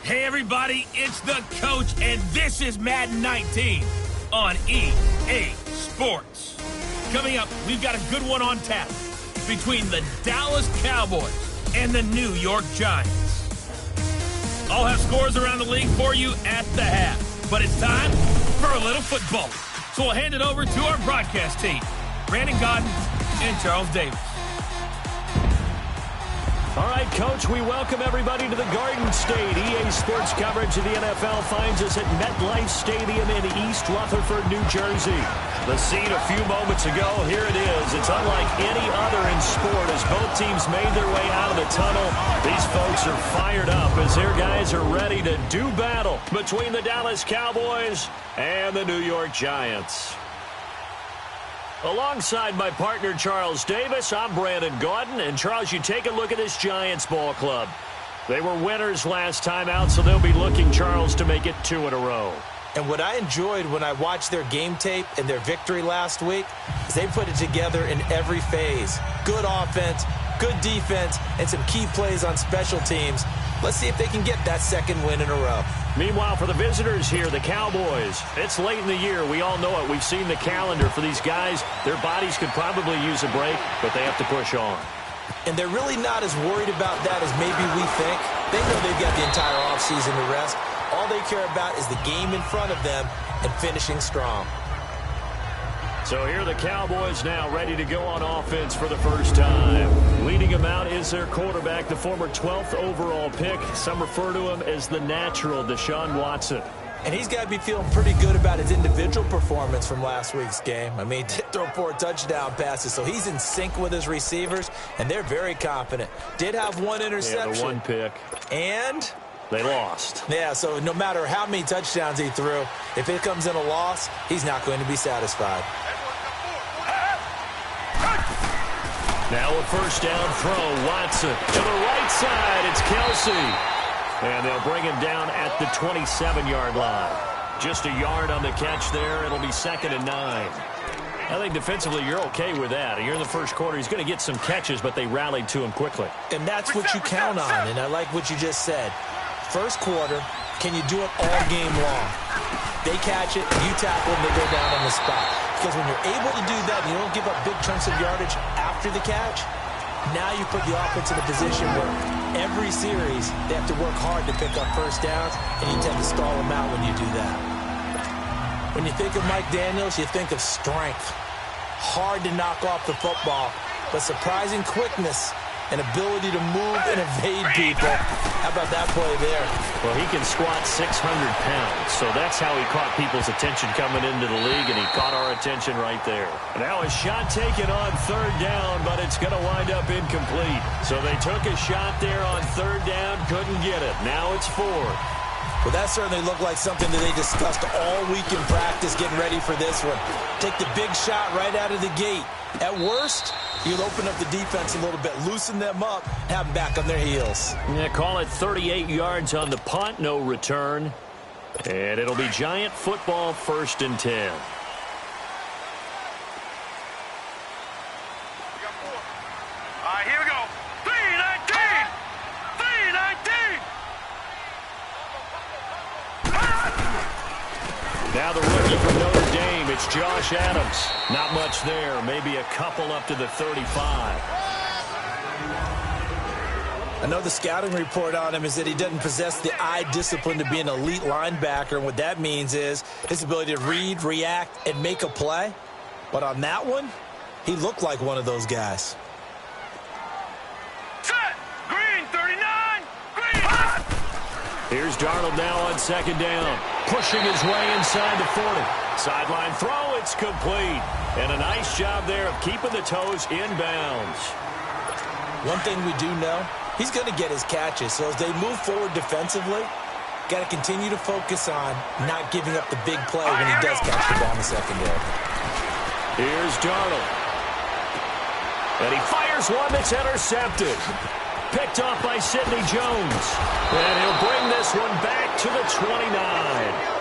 Hey everybody, it's the coach, and this is Madden 19 on EA Sports. Coming up, we've got a good one on tap between the Dallas Cowboys and the New York Giants. I'll have scores around the league for you at the half, but it's time for a little football. So we'll hand it over to our broadcast team, Brandon Godden and Charles Davis. All right, Coach, we welcome everybody to the Garden State. EA Sports coverage of the NFL finds us at MetLife Stadium in East Rutherford, New Jersey. The scene a few moments ago, here it is. It's unlike any other in sport as both teams made their way out of the tunnel. These folks are fired up as their guys are ready to do battle between the Dallas Cowboys and the New York Giants. Alongside my partner, Charles Davis, I'm Brandon Godden. And, Charles, you take a look at this Giants ball club. They were winners last time out, so they'll be looking, Charles, to make it 2 in a row. And what I enjoyed when I watched their game tape and their victory last week is they put it together in every phase. Good offense, good defense, and some key plays on special teams. Let's see if they can get that second win in a row. Meanwhile, for the visitors here, the Cowboys, it's late in the year. We all know it. We've seen the calendar for these guys. Their bodies could probably use a break, but they have to push on. And they're really not as worried about that as maybe we think. They know they've got the entire offseason to rest. All they care about is the game in front of them and finishing strong. So here are the Cowboys now ready to go on offense for the first time. Leading them out is their quarterback, the former 12th overall pick. Some refer to him as the natural, Deshaun Watson. And he's got to be feeling pretty good about his individual performance from last week's game. I mean, he did throw 4 touchdown passes, so he's in sync with his receivers, and they're very confident. Did have 1 interception. Yeah, the 1 pick. And they lost. Yeah, so no matter how many touchdowns he threw, if it comes in a loss, he's not going to be satisfied. Now a first down throw, Watson to the right side, it's Kelsey. And they'll bring him down at the 27-yard line. Just a yard on the catch there, it'll be 2nd and 9. I think defensively you're okay with that. You're in the first quarter, he's going to get some catches, but they rallied to him quickly. And that's what you count on, and I like what you just said. First quarter, can you do it all game long? They catch it, you tackle them, they go down on the spot. Because when you're able to do that and you don't give up big chunks of yardage after the catch, now you put the offense in a position where every series they have to work hard to pick up first downs, and you tend to stall them out when you do that. When you think of Mike Daniels, you think of strength. Hard to knock off the football, but surprising quickness and ability to move and evade people. How about that play there? Well, he can squat 600 pounds, so that's how he caught people's attention coming into the league, and he caught our attention right there. Now a shot taken on 3rd down, but it's going to wind up incomplete. So they took a shot there on 3rd down, couldn't get it. Now it's 4th. Well, that certainly looked like something that they discussed all week in practice getting ready for this one. Take the big shot right out of the gate. At worst, you'll open up the defense a little bit, loosen them up, have them back on their heels. Yeah, call it 38 yards on the punt, no return. And it'll be Giant football, 1st and 10. All right, here we go. 3-19! 3-19! Now the rookie from Notre Dame, it's Josh Adams. Not much there, maybe a couple up to the 35. I know the scouting report on him is that he doesn't possess the eye discipline to be an elite linebacker, and what that means is his ability to read, react, and make a play. But on that one, he looked like one of those guys. Set! Green, 39! Green! Here's Darnold now on 2nd down. Pushing his way inside the 40. Sideline throw, it's complete. And a nice job there of keeping the toes inbounds. One thing we do know, he's going to get his catches. So as they move forward defensively, got to continue to focus on not giving up the big play when he does catch the ball in the secondary. Here's Darnold. And he fires one that's intercepted. Picked off by Sidney Jones. And he'll bring this one back to the 29.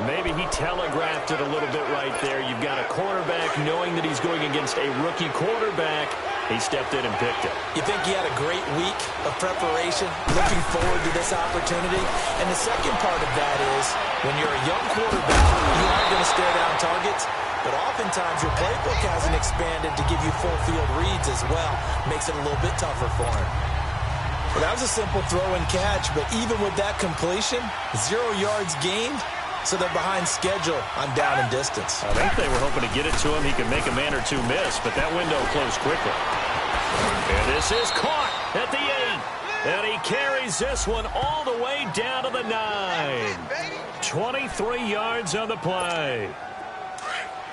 Maybe he telegraphed it a little bit right there. You've got a quarterback knowing that he's going against a rookie quarterback, He stepped in and picked it. You think he had a great week of preparation, looking forward to this opportunity? And the second part of that is, when you're a young quarterback, you aren't going to stare down targets, but oftentimes your playbook hasn't expanded to give you full field reads as well. Makes it a little bit tougher for him. Well, that was a simple throw and catch, but even with that completion, 0 yards gained, so they're behind schedule on down and distance. I think they were hoping to get it to him. He could make a man or two miss, but that window closed quickly. And this is caught at the 8. And he carries this one all the way down to the 9. 23 yards on the play.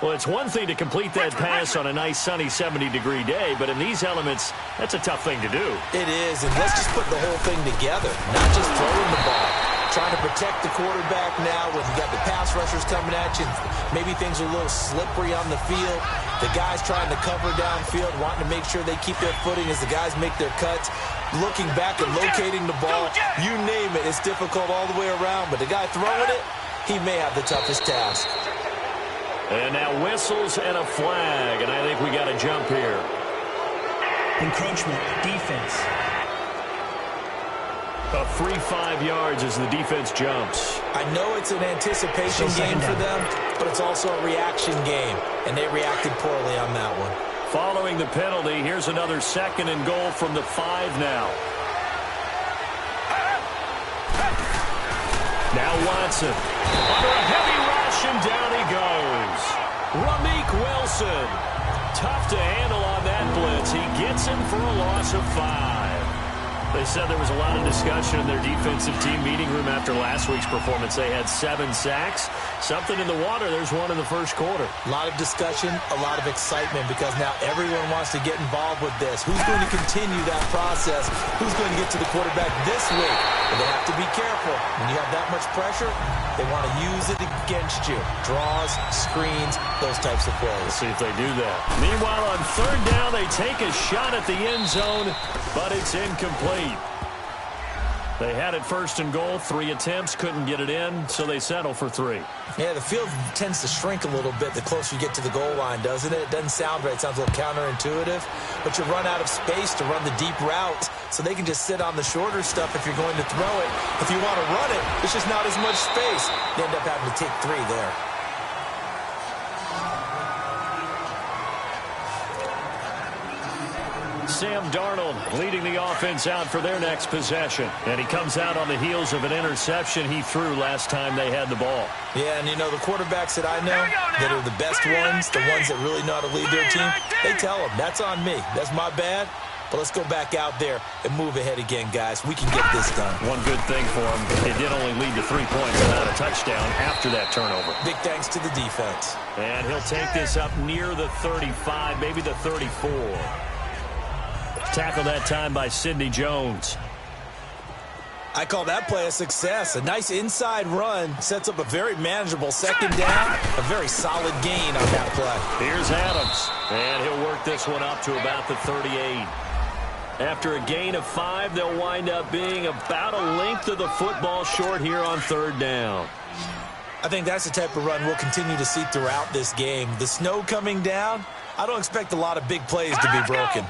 Well, it's one thing to complete that pass on a nice sunny 70-degree day, but in these elements, that's a tough thing to do. It is, and let's just put the whole thing together, not just throwing the ball. Trying to protect the quarterback now when you got the pass rushers coming at you. Maybe things are a little slippery on the field. The guys trying to cover downfield, wanting to make sure they keep their footing as the guys make their cuts. Looking back and locating the ball, you name it, it's difficult all the way around. But the guy throwing it, he may have the toughest task. And now whistles and a flag, and I think we got a jump here. Encroachment, defense. A free 5 yards as the defense jumps. I know it's an anticipation game for them, but it's also a reaction game, and they reacted poorly on that one. Following the penalty, here's another 2nd and goal from the 5 now. Now Watson. Under a heavy rush, and down he goes. Ramik Wilson. Tough to handle on that blitz. He gets him for a loss of 5. They said there was a lot of discussion in their defensive team meeting room after last week's performance. They had 7 sacks. Something in the water. There's one in the first quarter. A lot of discussion, a lot of excitement, because now everyone wants to get involved with this. Who's going to continue that process? Who's going to get to the quarterback this week? But they have to be careful. When you have that much pressure, they want to use it against you. Draws, screens, those types of plays. Let's see if they do that. Meanwhile, on 3rd down, they take a shot at the end zone, but it's incomplete. They had it 1st and goal, 3 attempts, couldn't get it in, so they settle for 3. Yeah, the field tends to shrink a little bit the closer you get to the goal line, doesn't it? It doesn't sound right. It sounds a little counterintuitive, but you run out of space to run the deep routes, so they can just sit on the shorter stuff if you're going to throw it. If you want to run it, it's just not as much space. You end up having to take 3 there. Sam Darnold leading the offense out for their next possession. And he comes out on the heels of an interception he threw last time they had the ball. Yeah, and you know, the quarterbacks that I know that are the best ones, the ones that really know how to lead their team, they tell them, that's on me. That's my bad. But let's go back out there and move ahead again, guys. We can get this done. One good thing for him, it did only lead to 3 points and not a touchdown after that turnover. Big thanks to the defense. And he'll take this up near the 35, maybe the 34. Tackled that time by Sidney Jones. I call that play a success. A nice inside run sets up a very manageable 2nd down. A very solid gain on that play. Here's Adams. And he'll work this one up to about the 38. After a gain of 5, they'll wind up being about a length of the football short here on 3rd down. I think that's the type of run we'll continue to see throughout this game. The snow coming down, I don't expect a lot of big plays to be broken.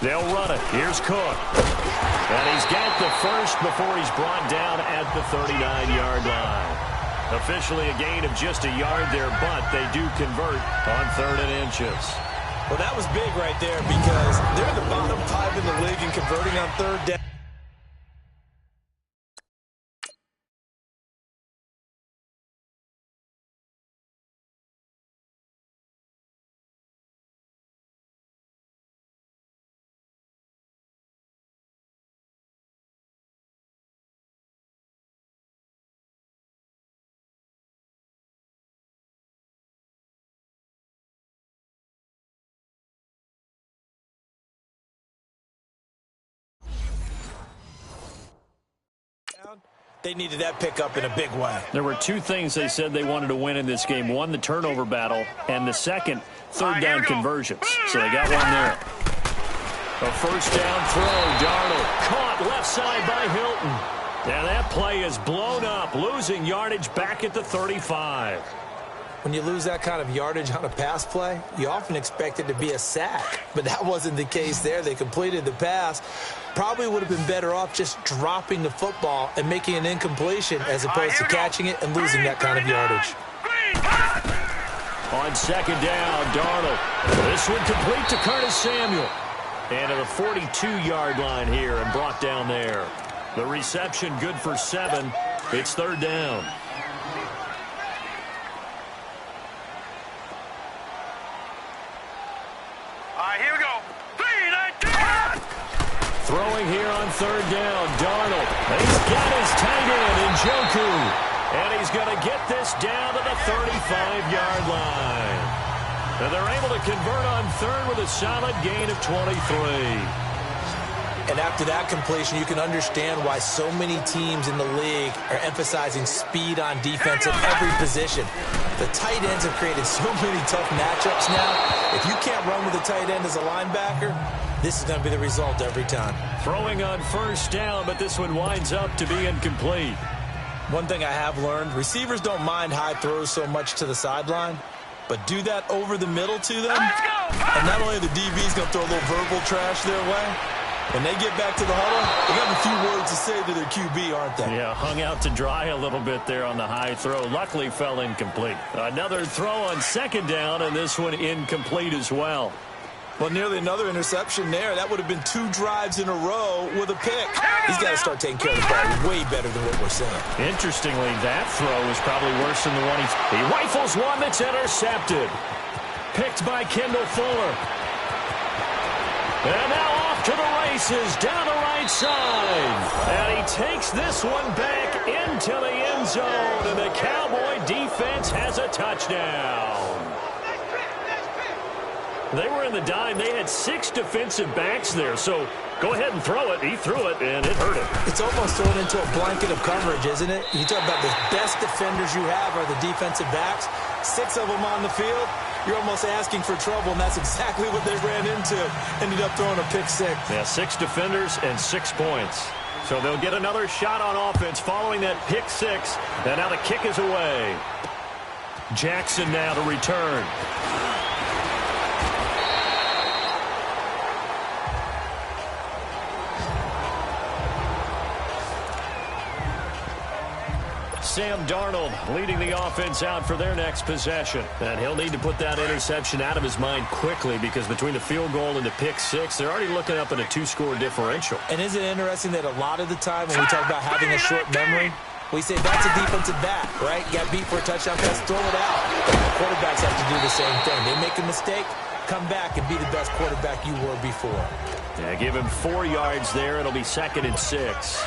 They'll run it. Here's Cook. And he's got the first before he's brought down at the 39-yard line. Officially a gain of just a yard there, but they do convert on 3rd and inches. Well, that was big right there because they're the bottom 5 in the league in converting on 3rd down. They needed that pickup in a big way. There were 2 things they said they wanted to win in this game. One, the turnover battle, and the second, 3rd down conversions. So they got one there. A 1st down throw. Darnold caught left side by Hilton. And that play is blown up, losing yardage back at the 35. When you lose that kind of yardage on a pass play, you often expect it to be a sack. But that wasn't the case there. They completed the pass. Probably would have been better off just dropping the football and making an incompletion as opposed to catching it and losing that kind of yardage. On second down, Darnold. This one complete to Curtis Samuel. And at the 42-yard line here and brought down there. The reception good for 7. It's third down. Here we go. 3-19. Throwing here on third down, Darnold. He's got his tight end in Njoku. And he's going to get this down to the 35-yard line. And they're able to convert on third with a solid gain of 23. And after that completion, you can understand why so many teams in the league are emphasizing speed on defense at every position. The tight ends have created so many tough matchups now. If you can't run with a tight end as a linebacker, this is going to be the result every time. Throwing on first down, but this one winds up to be incomplete. One thing I have learned, receivers don't mind high throws so much to the sideline, but do that over the middle to them, and not only the DB's going to throw a little verbal trash their way, when they get back to the huddle, they got a few words to say to their QB, aren't they? Yeah, hung out to dry a little bit there on the high throw. Luckily fell incomplete. Another throw on second down, and this one incomplete as well. Well, nearly another interception there. That would have been 2 drives in a row with a pick. He's got to start taking care of the ball way better than what we're seeing. Interestingly, that throw was probably worse than the one he rifles one that's intercepted. Picked by Kendall Fuller. And now off to the races down the right side. And he takes this one back into the end zone. And the Cowboy defense has a touchdown. They were in the dime. They had 6 defensive backs there. So go ahead and throw it. He threw it, and it hurt him. It's almost thrown into a blanket of coverage, isn't it? You talk about the best defenders you have are the defensive backs. 6 of them on the field. You're almost asking for trouble, and that's exactly what they ran into. Ended up throwing a pick 6. Yeah, 6 defenders and 6 points. So they'll get another shot on offense following that pick 6. And now the kick is away. Jackson now to return. Sam Darnold leading the offense out for their next possession. And he'll need to put that interception out of his mind quickly because between the field goal and the pick 6, they're already looking up at a 2-score differential. And isn't it interesting that a lot of the time when we talk about having a short memory, we say that's a defensive back, right? Got beat for a touchdown pass, throw it out. Quarterbacks have to do the same thing. They make a mistake, come back and be the best quarterback you were before. Yeah, give him 4 yards there. It'll be 2nd and 6.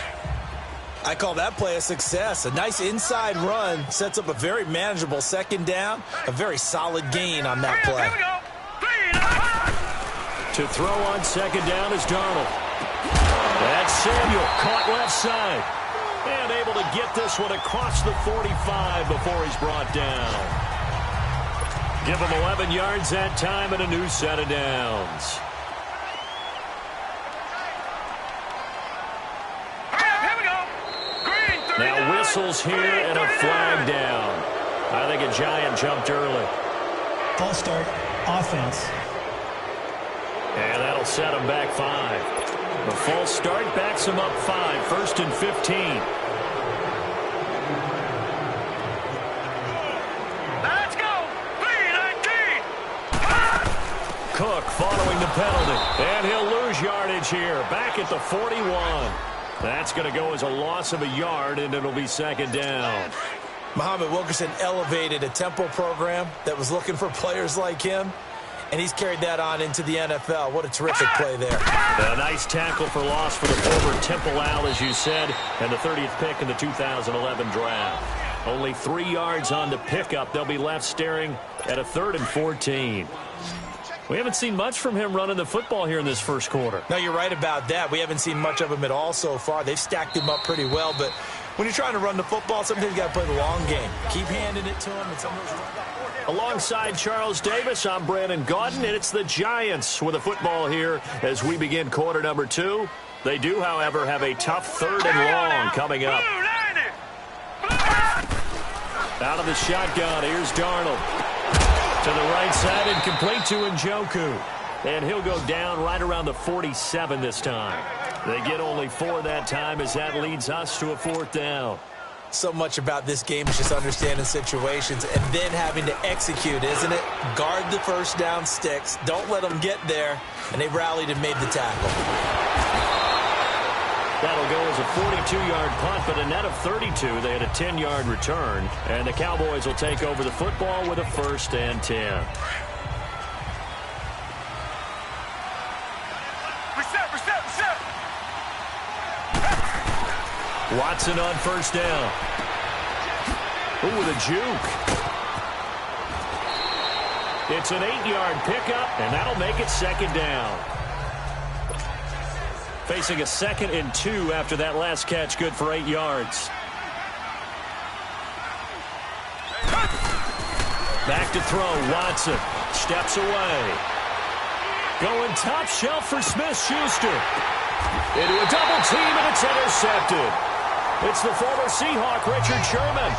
I call that play a success. A nice inside run sets up a very manageable second down. A very solid gain on that play. To throw on second down is Darnold. That's Samuel, caught left side. And able to get this one across the 45 before he's brought down. Give him 11 yards that time and a new set of downs. Now whistles here and a flag down. I think a Giant jumped early. False start, offense. And that'll set him back 5. The false start backs him up 5. 1st and 15. Let's go. 3-19. Cook following the penalty. And he'll lose yardage here. Back at the 41. That's going to go as a loss of a yard, and it'll be second down. Muhammad Wilkerson elevated a Temple program that was looking for players like him, and he's carried that on into the NFL. What a terrific play there. A nice tackle for loss for the former Temple Owl, as you said, and the 30th pick in the 2011 draft. Only 3 yards on the pickup. They'll be left staring at a 3rd and 14. We haven't seen much from him running the football here in this first quarter. No, you're right about that. We haven't seen much of him at all so far. They've stacked him up pretty well, but when you're trying to run the football, sometimes you got to play the long game. Keep handing it to him. Alongside Charles Davis, I'm Brandon Gaudin, and it's the Giants with the football here as we begin quarter number 2. They do, however, have a tough 3rd and long coming up. Out of the shotgun, here's Darnold. To the right side and complete to Njoku. And he'll go down right around the 47 this time. They get only 4 that time as that leads us to a 4th down. So much about this game is just understanding situations and then having to execute, isn't it? Guard the first down sticks. Don't let them get there. And they rallied and made the tackle. That'll go as a 42-yard punt, but a net of 32. They had a 10-yard return. And the Cowboys will take over the football with a 1st and 10. Reset. Watson on 1st down. Ooh, with a juke. It's an 8-yard pickup, and that'll make it 2nd down. Facing a 2nd and 2 after that last catch, good for 8 yards. Back to throw, Watson. Steps away. Going top shelf for Smith-Schuster. Into a double team, and it's intercepted. It's the former Seahawk, Richard Sherman.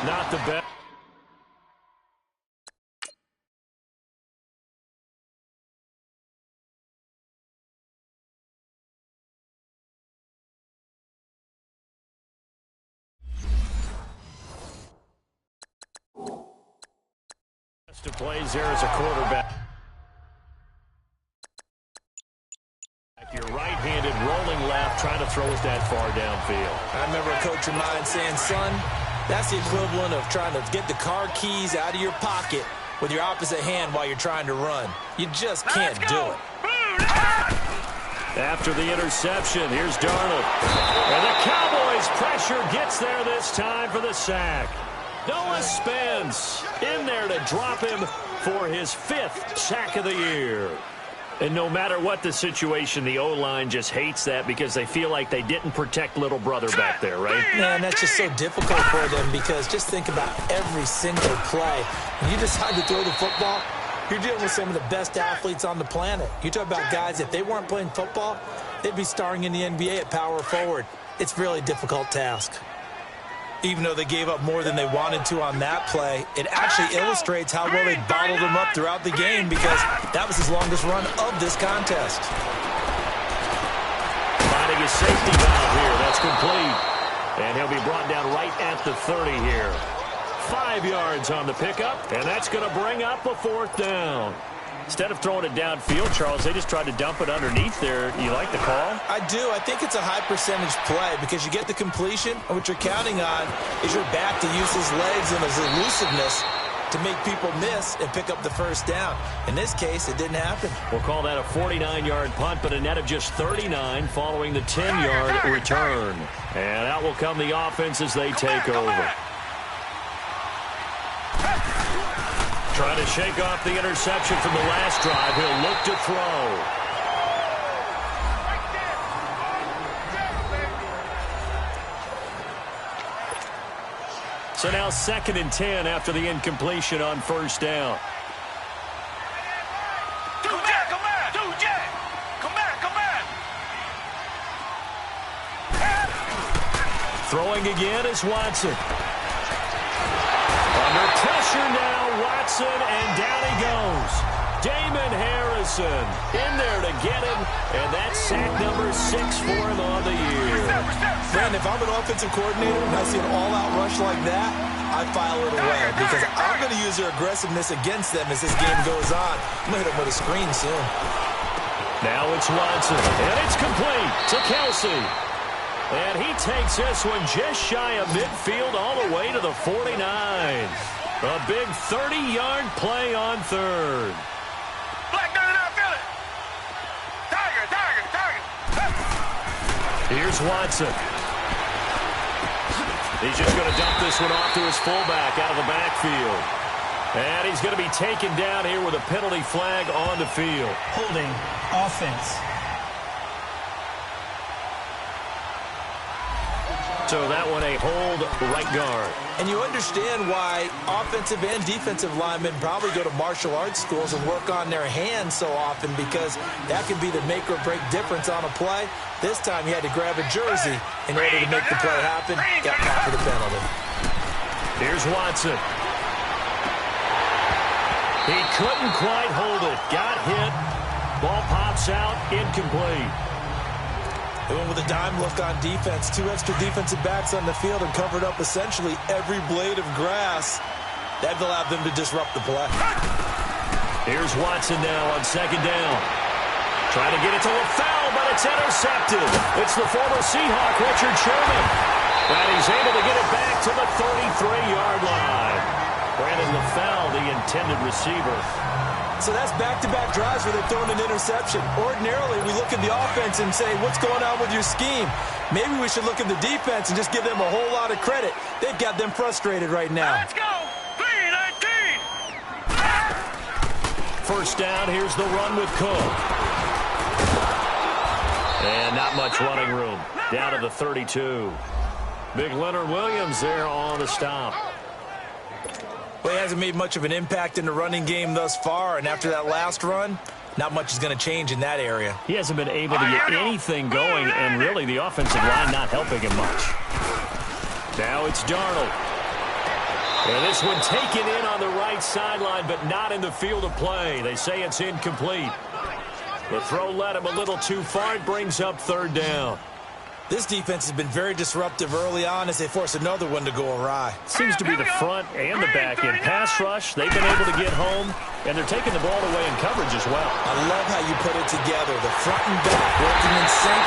Not the best. To plays there as a quarterback. Your right-handed rolling left, trying to throw it that far downfield. I remember a coach of mine saying, son, that's the equivalent of trying to get the car keys out of your pocket with your opposite hand while you're trying to run. You just can't do it. After the interception, here's Darnold. And the Cowboys' pressure gets there this time for the sack. Noah Spence in there to drop him for his 5th sack of the year. And no matter what the situation, the O-line just hates that because they feel like they didn't protect little brother back there, right? Man, that's just so difficult for them because just think about every single play. When you decide to throw the football, you're dealing with some of the best athletes on the planet. You talk about guys, if they weren't playing football, they'd be starring in the NBA at power forward. It's a really difficult task. Even though they gave up more than they wanted to on that play, it actually illustrates how well they bottled him up throughout the game because that was his longest run of this contest. Finding his safety valve here. That's complete. And he'll be brought down right at the 30 here. 5 yards on the pickup, and that's going to bring up a 4th down. Instead of throwing it downfield, Charles, they just tried to dump it underneath there. You like the call? I do. I think it's a high percentage play because you get the completion, and what you're counting on is your back to use his legs and his elusiveness to make people miss and pick up the 1st down. In this case, it didn't happen. We'll call that a 49-yard punt, but a net of just 39 following the 10-yard return. And out will come the offense as they take over. Trying to shake off the interception from the last drive. He'll look to throw. So now 2nd and 10 after the incompletion on 1st down. Come back. Throwing again is Watson. Under pressure now, Watson, and down he goes. Damon Harrison in there to get him, and that's sack number 6 for him on the year. Friend, if I'm an offensive coordinator and I see an all-out rush like that, I file it away because I'm going to use their aggressiveness against them as this game goes on. I'm going to hit them with a screen soon. Now it's Watson, and it's complete to Kelsey. And he takes this one just shy of midfield all the way to the 49. A big 30-yard play on 3rd. Black dirty down, feel it. Tiger. Here's Watson. He's just going to dump this one off to his fullback out of the backfield. And he's going to be taken down here with a penalty flag on the field. Holding offense. So that one a hold right guard. And you understand why offensive and defensive linemen probably go to martial arts schools and work on their hands so often, because that can be the make or break difference on a play. This time he had to grab a jersey in order to make the play happen. Got caught for the penalty. Here's Watson. He couldn't quite hold it. Got hit. Ball pops out. Incomplete. They went with a dime look on defense. 2 extra defensive backs on the field and covered up essentially every blade of grass. That allowed them to disrupt the play. Here's Watson now on second down. Trying to get it to LaFell, but it's intercepted. It's the former Seahawk, Richard Sherman. And he's able to get it back to the 33-yard line. Brandon LaFell, the intended receiver. So that's back-to-back drives where they're throwing an interception. Ordinarily, we look at the offense and say, what's going on with your scheme? Maybe we should look at the defense and just give them a whole lot of credit. They've got them frustrated right now. Let's go. 3-19. First down, here's the run with Cook. And not much running room. Down to the 32. Big Leonard Williams there on the stop. Well, he hasn't made much of an impact in the running game thus far, and after that last run, not much is going to change in that area. He hasn't been able to get anything going, and really the offensive line not helping him much. Now it's Darnold. And this one taken in on the right sideline, but not in the field of play. They say it's incomplete. The throw led him a little too far. It brings up third down. This defense has been very disruptive early on as they force another one to go awry. Seems to be the front and the back end. Pass rush, they've been able to get home, and they're taking the ball away in coverage as well. I love how you put it together. The front and back working in sync,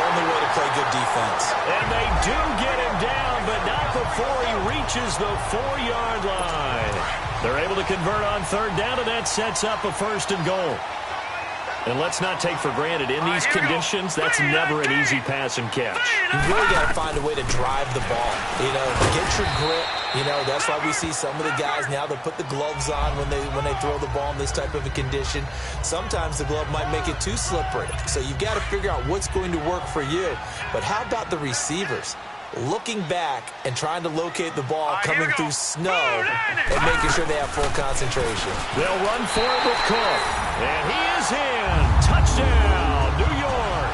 only way to play good defense. And they do get him down, but not before he reaches the 4-yard line. They're able to convert on third down, and that sets up a first and goal. And let's not take for granted, in these conditions, that's never an easy pass and catch. You really got to find a way to drive the ball. You know, get your grip. You know, that's why we see some of the guys now that put the gloves on when they throw the ball in this type of a condition. Sometimes the glove might make it too slippery. So you've got to figure out what's going to work for you. But how about the receivers? Looking back and trying to locate the ball coming through snow and making sure they have full concentration. They'll run for it with Cook. And he is in. Touchdown, New York.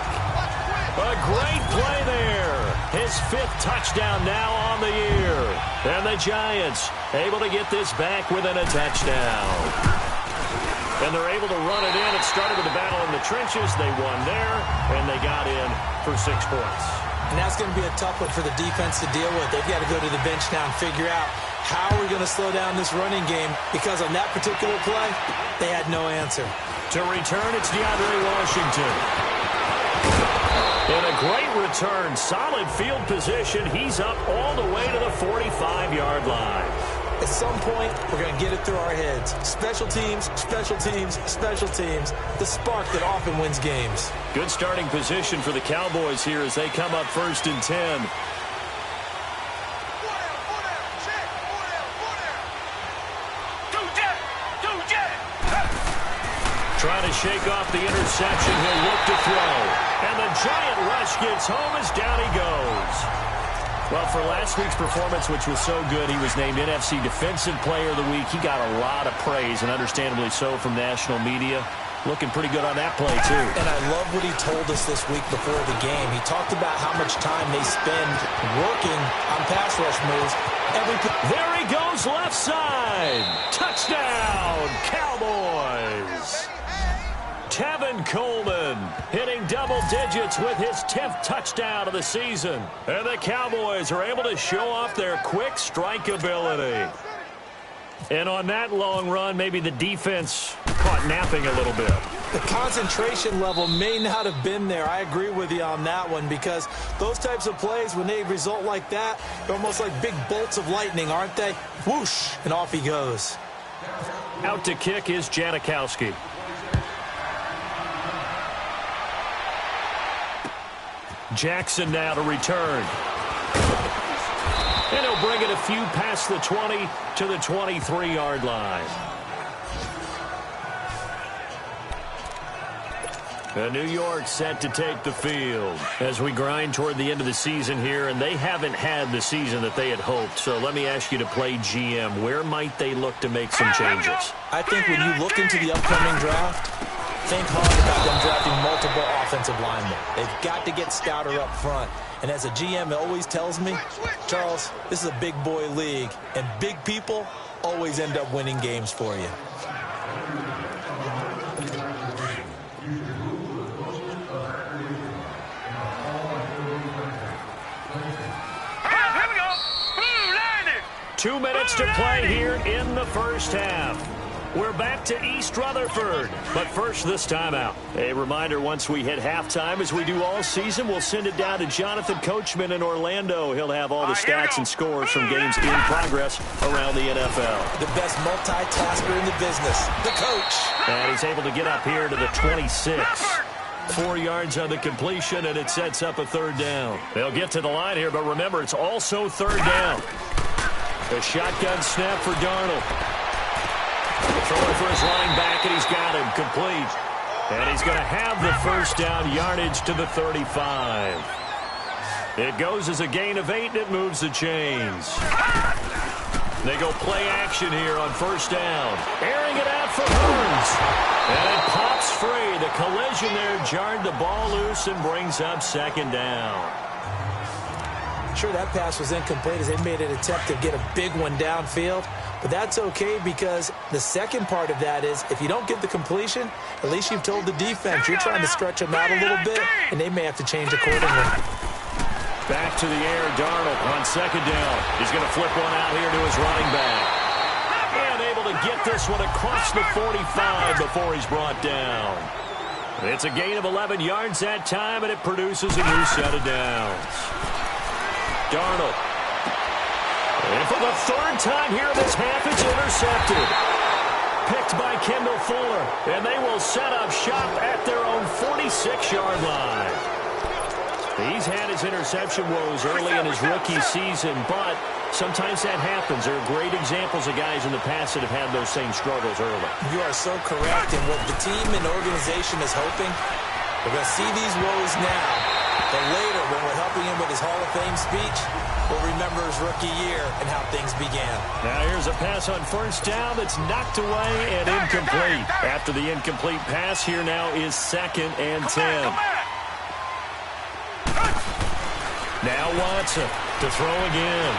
A great play there. His 5th touchdown now on the year. And the Giants able to get this back within a touchdown. And they're able to run it in. It started with a battle in the trenches. They won there, and they got in for 6 points. And that's going to be a tough one for the defense to deal with. They've got to go to the bench now and figure out how we're going to slow down this running game, because on that particular play, they had no answer. To return, it's DeAndre Washington. And a great return. Solid field position. He's up all the way to the 45-yard line. At some point, we're going to get it through our heads. Special teams, special teams, special teams. The spark that often wins games. Good starting position for the Cowboys here as they come up first and 10. Trying to shake off the interception. He'll look to throw. And the giant rush gets home as down he goes. Well, for last week's performance, which was so good, he was named NFC Defensive Player of the Week. He got a lot of praise, and understandably so, from national media. Looking pretty good on that play, too. And I love what he told us this week before the game. He talked about how much time they spend working on pass rush moves. There he goes, left side. Touchdown, Cowboys. Tevin Coleman hitting double digits with his 10th touchdown of the season. And the Cowboys are able to show off their quick strike ability. And on that long run, maybe the defense caught napping a little bit. The concentration level may not have been there. I agree with you on that one, because those types of plays, when they result like that, they're almost like big bolts of lightning, aren't they? Whoosh, and off he goes. Out to kick is Janikowski. Jackson now to return. And he'll bring it a few past the 20 to the 23-yard line. New York set to take the field as we grind toward the end of the season here, and they haven't had the season that they had hoped. So let me ask you to play GM. Where might they look to make some changes? I think when you look into the upcoming draft, think hard about them drafting multiple offensive linemen. They've got to get Scouter up front. And as a GM always tells me, Charles, this is a big boy league, and big people always end up winning games for you. Here we go. 2 minutes to play here in the first half. We're back to East Rutherford, but first this timeout. A reminder, once we hit halftime, as we do all season, we'll send it down to Jonathan Coachman in Orlando. He'll have all the stats and scores from games in progress around the NFL. The best multitasker in the business, the coach. And he's able to get up here to the 26. 4 yards on the completion, and it sets up a third down. They'll get to the line here, but remember, it's also third down. A shotgun snap for Darnold. Throwing for his running back, and he's got him complete. And he's going to have the first down yardage to the 35. It goes as a gain of 8, and it moves the chains. They go play action here on first down. Airing it out for Burns. And it pops free. The collision there jarred the ball loose and brings up second down. Sure, that pass was incomplete as they made an attempt to get a big one downfield. But that's okay because the second part of that is if you don't get the completion, at least you've told the defense you're trying to stretch them out a little bit, and they may have to change accordingly. Back to the air, Darnold on second down. He's going to flip one out here to his running back. And able to get this one across the 45 before he's brought down. It's a gain of 11 yards that time, and it produces a new set of downs. Darnold. And for the third time here this half, it's intercepted. Picked by Kendall Fuller. And they will set up shop at their own 46-yard line. He's had his interception woes early in his rookie season, but sometimes that happens. There are great examples of guys in the past that have had those same struggles early. You are so correct. And what the team and organization is hoping, we're going to see these woes now. But later, when we're helping him with his Hall of Fame speech, we'll remember his rookie year and how things began. Now here's a pass on first down that's knocked away and incomplete. After the incomplete pass, here now is 2nd and 10. Now Watson to throw again.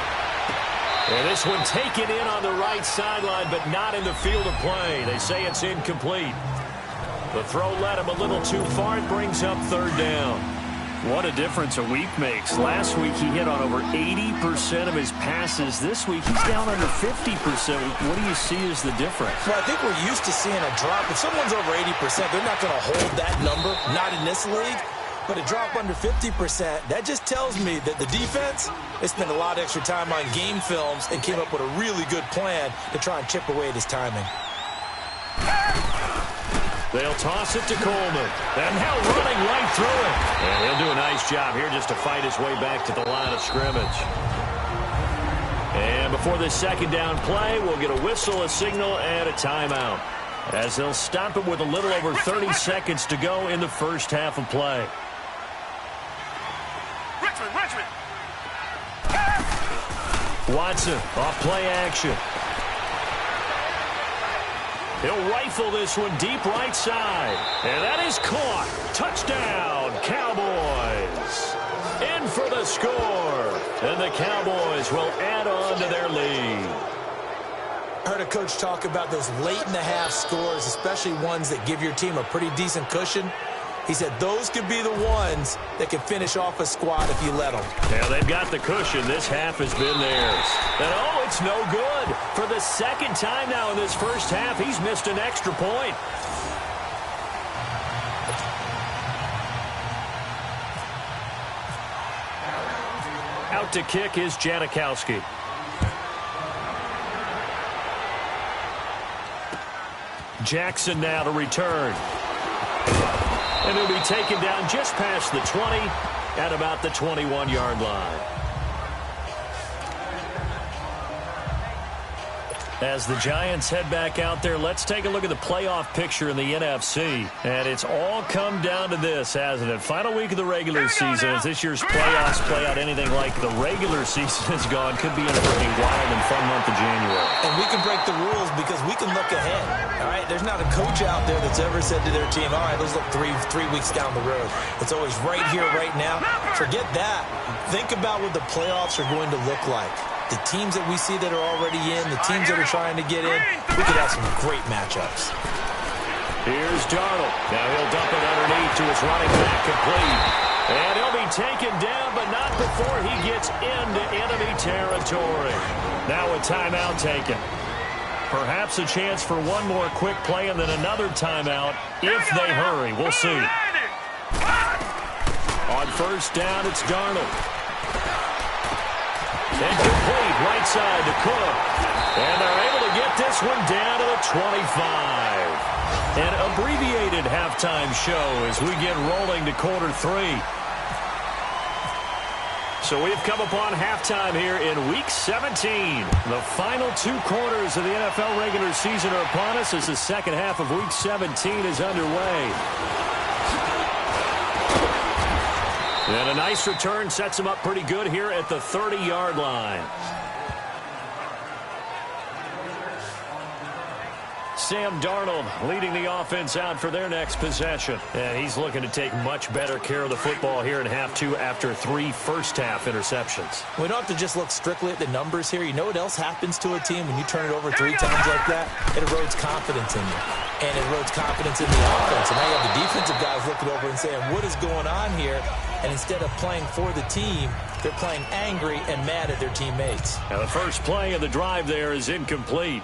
And this one taken in on the right sideline, but not in the field of play. They say it's incomplete. The throw led him a little too far. It brings up third down. What a difference a week makes. Last week he hit on over 80% of his passes. This week he's down under 50%. What do you see as the difference? Well, I think we're used to seeing a drop. If someone's over 80%, they're not going to hold that number, not in this league. But a drop under 50%, that just tells me that the defense, they spent a lot of extra time on game films and came up with a really good plan to try and chip away at his timing. They'll toss it to Coleman. And now running right through it. And he'll do a nice job here just to fight his way back to the line of scrimmage. And before this second down play, we'll get a whistle, a signal, and a timeout, as they'll stop it with a little over 30 seconds to go in the first half of play. Richmond. Watson off play action. He'll rifle this one deep right side. And that is caught. Touchdown, Cowboys. In for the score. And the Cowboys will add on to their lead. I heard a coach talk about those late-in-the-half scores, especially ones that give your team a pretty decent cushion. He said those could be the ones that can finish off a squad if you let them. Yeah, they've got the cushion. This half has been theirs. And, oh, it's no good. For the second time now in this first half, he's missed an extra point. Out to kick is Janikowski. Jackson now to return. And he'll be taken down just past the 20 at about the 21-yard line. As the Giants head back out there, let's take a look at the playoff picture in the NFC. And it's all come down to this, hasn't it? Final week of the regular season. As this year's playoffs play out anything like the regular season has gone, could be in a pretty wild and fun month of January. And we can break the rules because we can look ahead. All right, there's not a coach out there that's ever said to their team, all right, let's look three weeks down the road. It's always right here, right now. Forget that. Think about what the playoffs are going to look like. The teams that we see that are already in, the teams that are trying to get in, we could have some great matchups. Here's Darnold. Now he'll dump it underneath to his running back, complete. And he'll be taken down, but not before he gets into enemy territory. Now a timeout taken. Perhaps a chance for one more quick play and then another timeout if they hurry. We'll see. On first down, it's Darnold. And complete, right side to Cook. And they're able to get this one down to the 25. An abbreviated halftime show as we get rolling to quarter 3. So we've come upon halftime here in Week 17. The final 2 quarters of the NFL regular season are upon us as the second half of Week 17 is underway. And a nice return sets him up pretty good here at the 30-yard line. Sam Darnold leading the offense out for their next possession. And he's looking to take much better care of the football here in half 2 after 3 first-half interceptions. We don't have to just look strictly at the numbers here. You know what else happens to a team when you turn it over 3 times like that? It erodes confidence in you. And it erodes confidence in the offense. And now you have the defensive guys looking over and saying, what is going on here? And instead of playing for the team, they're playing angry and mad at their teammates. Now the first play of the drive there is incomplete.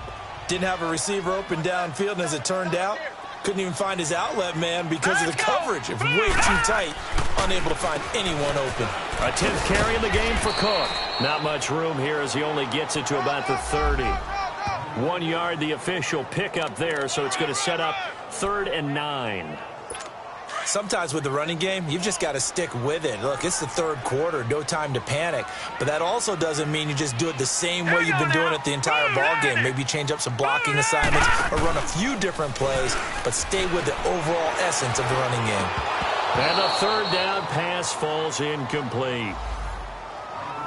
Didn't have a receiver open downfield, and as it turned out, couldn't even find his outlet man because of the coverage. It was way too tight, unable to find anyone open. A 10th carry in the game for Cook. Not much room here as he only gets it to about the 30. 1 yard, the official pickup there, so it's going to set up 3rd and 9. Sometimes with the running game, you've just got to stick with it. Look, it's the 3rd quarter, no time to panic. But that also doesn't mean you just do it the same way you've been doing it the entire ball game. Maybe change up some blocking assignments or run a few different plays, but stay with the overall essence of the running game. And the 3rd down pass falls incomplete.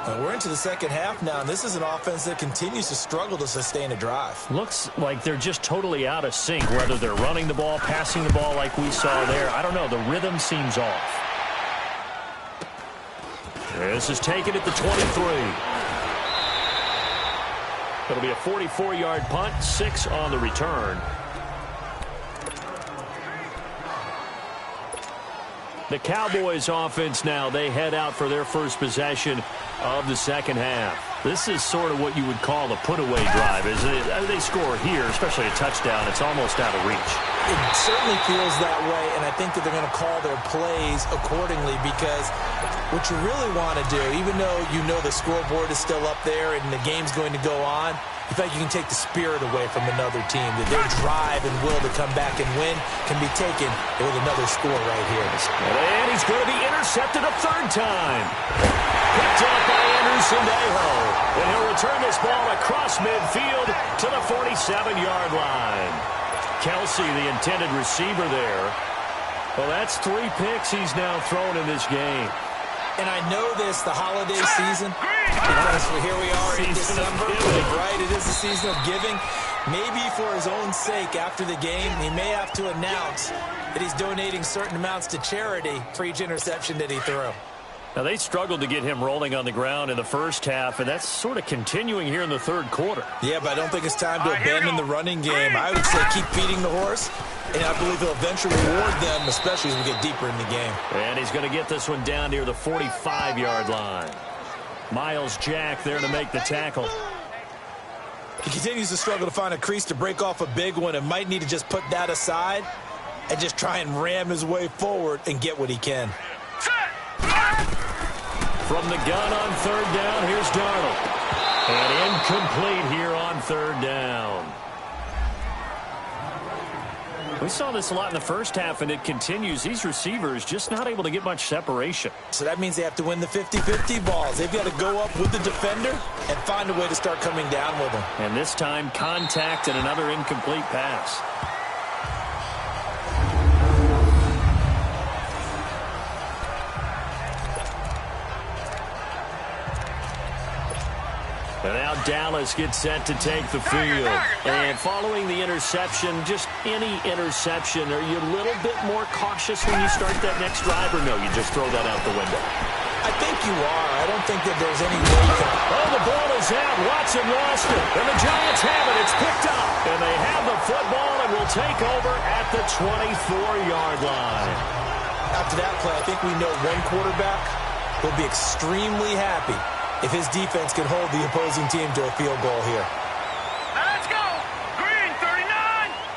We're into the second half now, and this is an offense that continues to struggle to sustain a drive. Looks like they're just totally out of sync, whether they're running the ball, passing the ball like we saw there. I don't know. The rhythm seems off. This is taken at the 23. It'll be a 44-yard punt, 6 on the return. The Cowboys offense now, they head out for their first possession of the second half. This is sort of what you would call a put-away drive. As they score here, especially a touchdown, it's almost out of reach. It certainly feels that way, and I think that they're going to call their plays accordingly because what you really want to do, even though you know the scoreboard is still up there and the game's going to go on, in fact, you can take the spirit away from another team, that their drive and will to come back and win can be taken with another score right here. And he's going to be intercepted a 3rd time. Picked up by Anderson-Dejo. And he'll return this ball across midfield to the 47-yard line. Kelsey, the intended receiver there. Well, that's 3 picks he's now thrown in this game. And I know this, the holiday season, because here we are in December, right? It is the season of giving. Maybe for his own sake, after the game, he may have to announce that he's donating certain amounts to charity for each interception that he threw. Now, they struggled to get him rolling on the ground in the first half, and that's sort of continuing here in the 3rd quarter. Yeah, but I don't think it's time to abandon the running game. I would say keep feeding the horse, and I believe he'll eventually reward them, especially as we get deeper in the game. And he's going to get this one down near the 45-yard line. Miles Jack there to make the tackle. He continues to struggle to find a crease to break off a big one and might need to just put that aside and just try and ram his way forward and get what he can. From the gun on 3rd down, here's Darnold. And incomplete here on 3rd down. We saw this a lot in the first half, and it continues. These receivers just not able to get much separation. So that means they have to win the 50-50 balls. They've got to go up with the defender and find a way to start coming down with them. And this time, contact and another incomplete pass. And now Dallas gets set to take the field. And following the interception, just any interception, are you a little bit more cautious when you start that next drive, or no, you just throw that out the window? I think you are. I don't think that there's any way you can... Oh, the ball is out. Watson lost it. And the Giants have it. It's picked up. And they have the football and will take over at the 24-yard line. After that play, I think we know one quarterback will be extremely happy if his defense can hold the opposing team to a field goal here. Let's go! Green 39!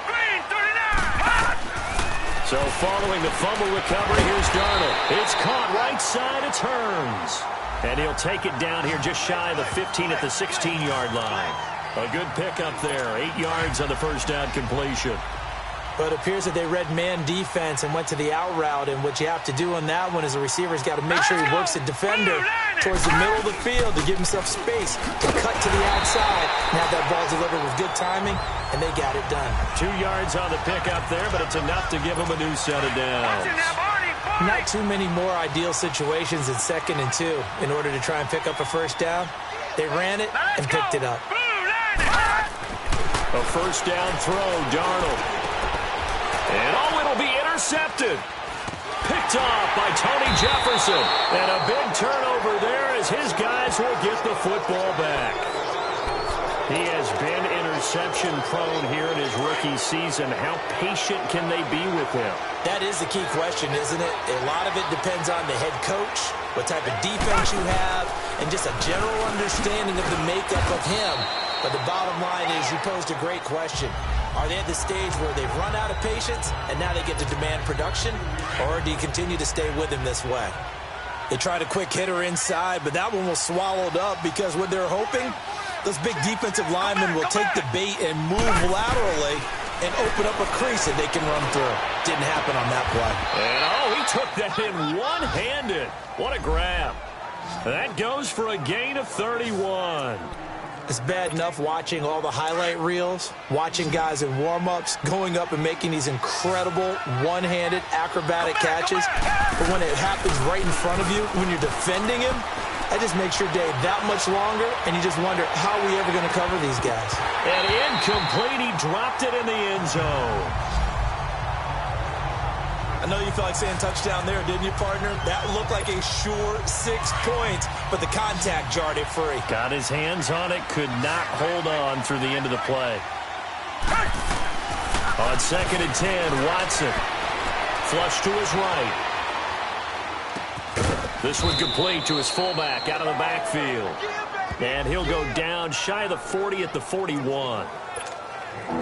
Green 39! So following the fumble recovery, here's Darnold. It's caught right side. It turns. And he'll take it down here just shy of the 15 at the 16-yard line. A good pickup there. 8 yards on the first down completion. But it appears that they read man defense and went to the out route, and what you have to do on that one is the receiver's got to make sure he works the defender towards the middle of the field to give himself space to cut to the outside and have that ball delivered with good timing, and they got it done. 2 yards on the pickup there, but it's enough to give him a new set of downs. Not too many more ideal situations in 2nd and 2 in order to try and pick up a first down. They ran it and picked it up. A first down throw, Darnold. And oh, it'll be intercepted. Picked off by Tony Jefferson. And a big turnover there as his guys will get the football back. He has been interception prone here in his rookie season. How patient can they be with him? That is the key question, isn't it? A lot of it depends on the head coach, what type of defense you have, and just a general understanding of the makeup of him. But the bottom line is you posed a great question. Are they at the stage where they've run out of patience and now they get to demand production? Or do you continue to stay with him this way? They tried a quick hitter inside, but that one was swallowed up because what they're hoping, those big defensive linemen will take the bait and move laterally and open up a crease that they can run through. Didn't happen on that play. And oh, he took that in one-handed. What a grab. That goes for a gain of 31. It's bad enough watching all the highlight reels, watching guys in warm-ups, going up and making these incredible one-handed acrobatic catches. But when it happens right in front of you, when you're defending him, that just makes your day that much longer, and you just wonder, how are we ever going to cover these guys? And incomplete. He dropped it in the end zone. I know you felt like saying touchdown there, didn't you, partner? That looked like a sure 6 points, but the contact jarred it free. Got his hands on it, could not hold on through the end of the play. On 2nd and 10, Watson. Flush to his right. This one complete to his fullback out of the backfield. And he'll go down shy of the 40 at the 41.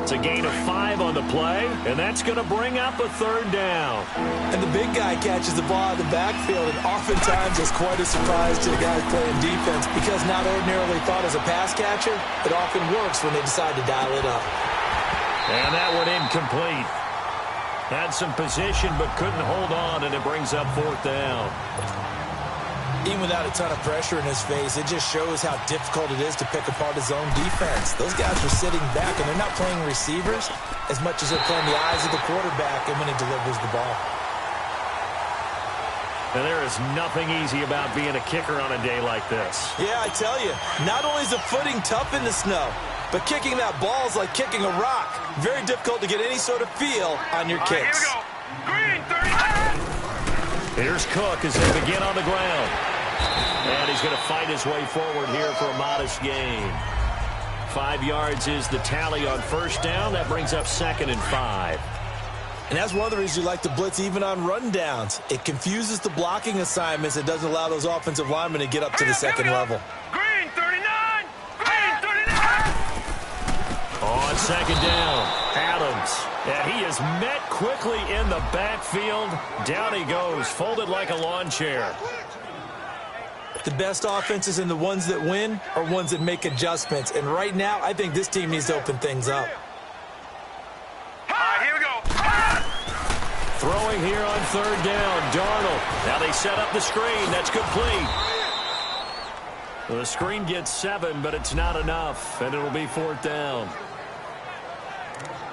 It's a gain of 5 on the play, and that's going to bring up a 3rd down. And the big guy catches the ball out of the backfield, and oftentimes it's quite a surprise to the guys playing defense because not ordinarily thought as a pass catcher, it often works when they decide to dial it up. And that one incomplete. Had some position but couldn't hold on, and it brings up 4th down. Even without a ton of pressure in his face, it just shows how difficult it is to pick apart his own defense. Those guys are sitting back, and they're not playing receivers as much as they're playing the eyes of the quarterback and when he delivers the ball. And there is nothing easy about being a kicker on a day like this. Yeah, I tell you, not only is the footing tough in the snow, but kicking that ball is like kicking a rock. Very difficult to get any sort of feel on your kicks. Here we go. Green 39. Here's Cook as they begin on the ground. And he's going to fight his way forward here for a modest gain. 5 yards is the tally on 1st down. That brings up 2nd and 5. And that's one of the reasons you like to blitz even on rundowns. It confuses the blocking assignments. It doesn't allow those offensive linemen to get up to the 2nd level. Green 39. Green 39. On 2nd down, Adams. And he is met quickly in the backfield. Down he goes, folded like a lawn chair. The best offenses and the ones that win are ones that make adjustments. And right now, I think this team needs to open things up. Here we go. Throwing here on third down, Darnold. Now they set up the screen. That's complete. The screen gets 7, but it's not enough, and it'll be fourth down.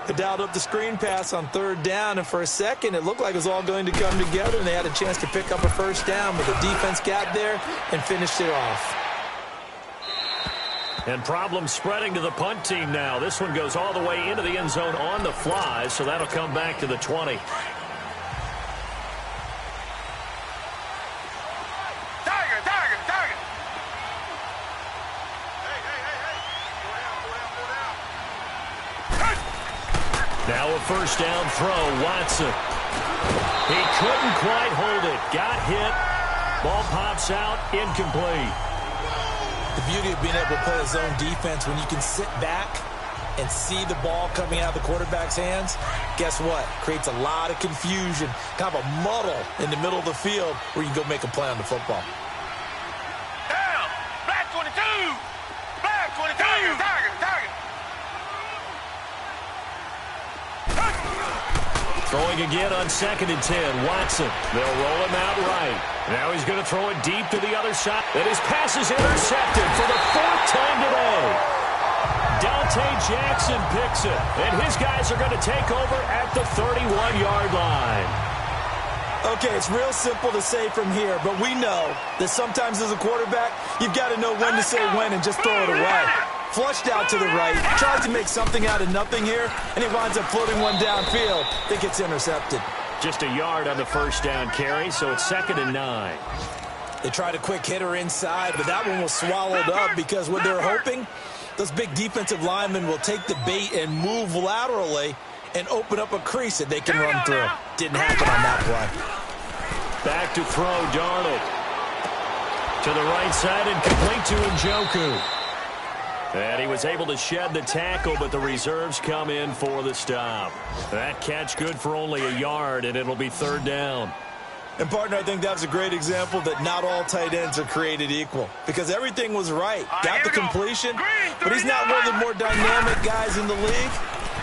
They dialed up the screen pass on third down, and for a second, it looked like it was all going to come together, and they had a chance to pick up a first down, but the defense got there and finished it off. And problems spreading to the punt team now. This one goes all the way into the end zone on the fly, so that'll come back to the 20. Now a first down throw, Watson. He couldn't quite hold it. Got hit. Ball pops out, incomplete. The beauty of being able to play a zone defense when you can sit back and see the ball coming out of the quarterback's hands, guess what? Creates a lot of confusion, kind of a muddle in the middle of the field where you can go make a play on the football. Down! Black 22! Black 22! Target! Throwing again on 2nd and 10. Watson. They'll roll him out right. Now he's going to throw it deep to the other side. And his pass is intercepted for the 4th time today. Dante Jackson picks it. And his guys are going to take over at the 31-yard line. Okay, it's real simple to say from here, but we know that sometimes as a quarterback, you've got to know when to say when and just throw it away. Flushed out to the right, tries to make something out of nothing here, and he winds up floating one downfield that gets intercepted. Just a yard on the first down carry, so it's 2nd and 9. They tried a quick hitter inside, but that one was swallowed up because what they're hoping, those big defensive linemen will take the bait and move laterally and open up a crease that they can run through. Didn't happen on that play. Back to throw, Darnold. To the right side and complete to Njoku. And he was able to shed the tackle, but the reserves come in for the stop. That catch good for only a yard, and it'll be 3rd down. And, partner, I think that was a great example that not all tight ends are created equal because everything was right. Got the completion, but he's not one of the more dynamic guys in the league.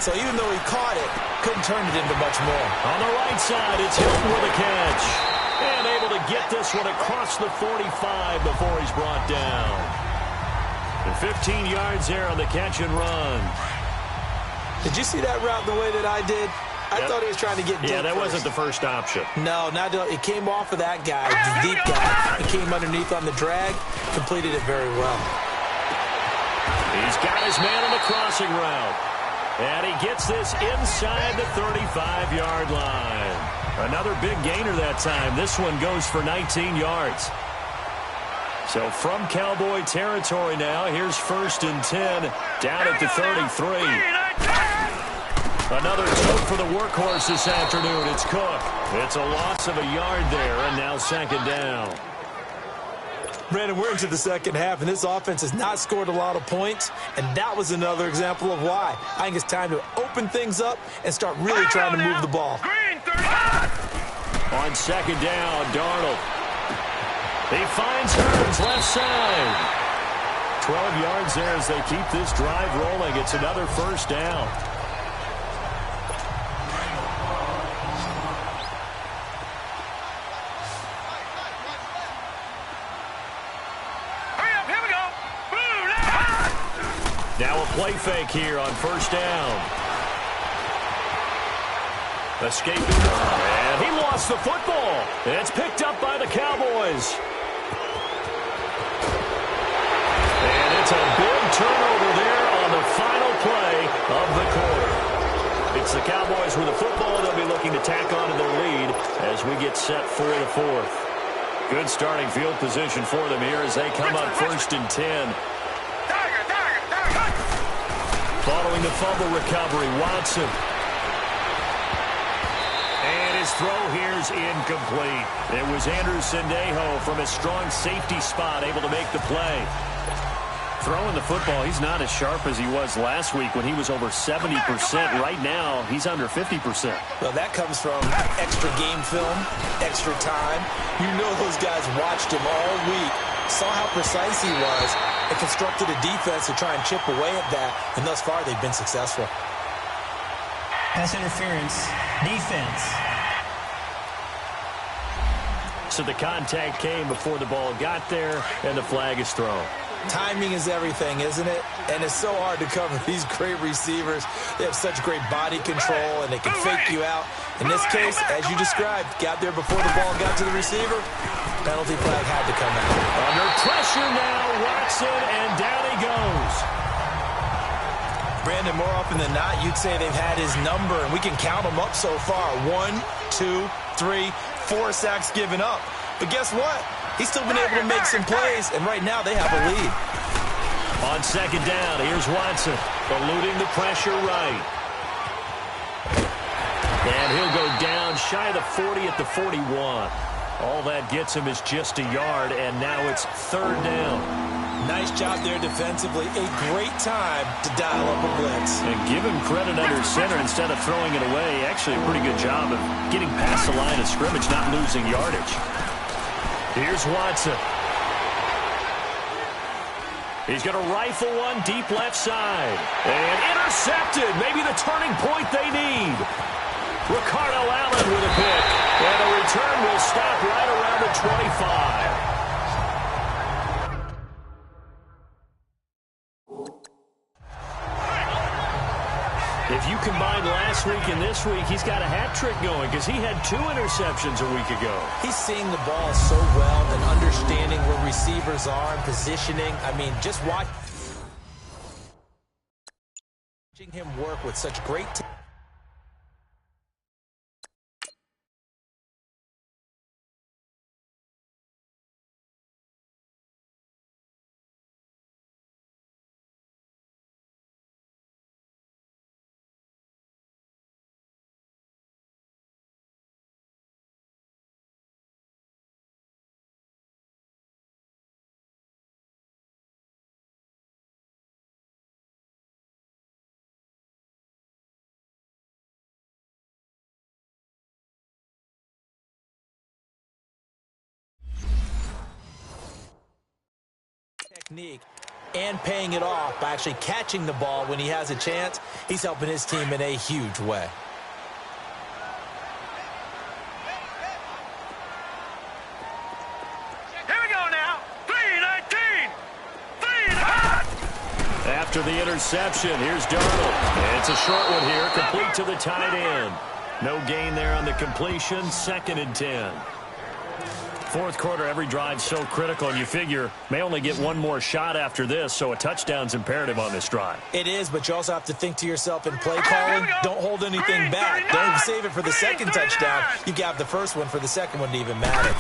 So even though he caught it, couldn't turn it into much more. On the right side, it's Hilton with a catch. And able to get this one across the 45 before he's brought down. And 15 yards there on the catch and run. Did you see that route the way that I did? I thought he was trying to get deep. Yeah, that first. wasn't the first option. No, it came off of that guy, the deep guy. It came underneath on the drag, completed it very well. He's got his man on the crossing route. And he gets this inside the 35-yard line. Another big gainer that time. This one goes for 19 yards. So from Cowboy territory now, here's 1st and 10 down at the 33. Another tote for the workhorse this afternoon. It's Cook. It's a loss of a yard there, and now 2nd down. Brandon, we're into the second half, and this offense has not scored a lot of points, and that was another example of why. I think it's time to open things up and start really trying to move the ball. On 2nd down, Darnold. He finds Hearns left side. 12 yards there as they keep this drive rolling. It's another first down. Now a play fake here on first down. Escaping, and he lost the football. It's picked up by the Cowboys. And it's a big turnover there on the final play of the quarter. It's the Cowboys with the football. They'll be looking to tack on to their lead as we get set for the 4th. Good starting field position for them here as they come up 1st and 10. Following the fumble recovery, Watson. And his throw here's incomplete. It was Andrew Sendejo from a strong safety spot able to make the play. Throwing the football, he's not as sharp as he was last week when he was over 70%. Right now, he's under 50%. Well, that comes from extra game film, extra time. You know those guys watched him all week, saw how precise he was, and constructed a defense to try and chip away at that, and thus far they've been successful. Pass interference, defense. So the contact came before the ball got there, and the flag is thrown. Timing is everything, isn't it? And it's so hard to cover these great receivers. They have such great body control, and they can fake you out. In this case, as you described, got there before the ball got to the receiver. Penalty flag had to come out. Under pressure now, Watson, and down he goes. Brandon, more often than not, you'd say they've had his number, and we can count them up so far. 1, 2, 3, 4 sacks given up. But guess what? He's still been able to make some plays, and right now they have a lead. On second down, here's Watson, eluding the pressure right. And he'll go down shy of the 40 at the 41. All that gets him is just a yard, and now it's third down. Nice job there defensively. A great time to dial up a blitz. And give him credit under center instead of throwing it away. Actually, a pretty good job of getting past the line of scrimmage, not losing yardage. Here's Watson. He's going to rifle one deep left side. And intercepted. Maybe the turning point they need. Ricardo Allen with a pick. And the return will stop right around the 25. If you combine last week and this week, he's got a hat trick going because he had 2 interceptions a week ago. He's seeing the ball so well and understanding where receivers are and positioning. I mean, just watching him work with such great technique and paying it off by actually catching the ball when he has a chance. He's helping his team in a huge way. Here we go now. 3-19. 3-1. After the interception, here's Darnold. It's a short one here, complete to the tight end. No gain there on the completion, 2nd and 10. Fourth quarter, every drive so critical, and you figure may only get one more shot after this, so a touchdown's imperative on this drive. It is, but you also have to think to yourself in play calling, don't hold anything back. Don't save it for the second touchdown. You got the first one for the second one to even matter.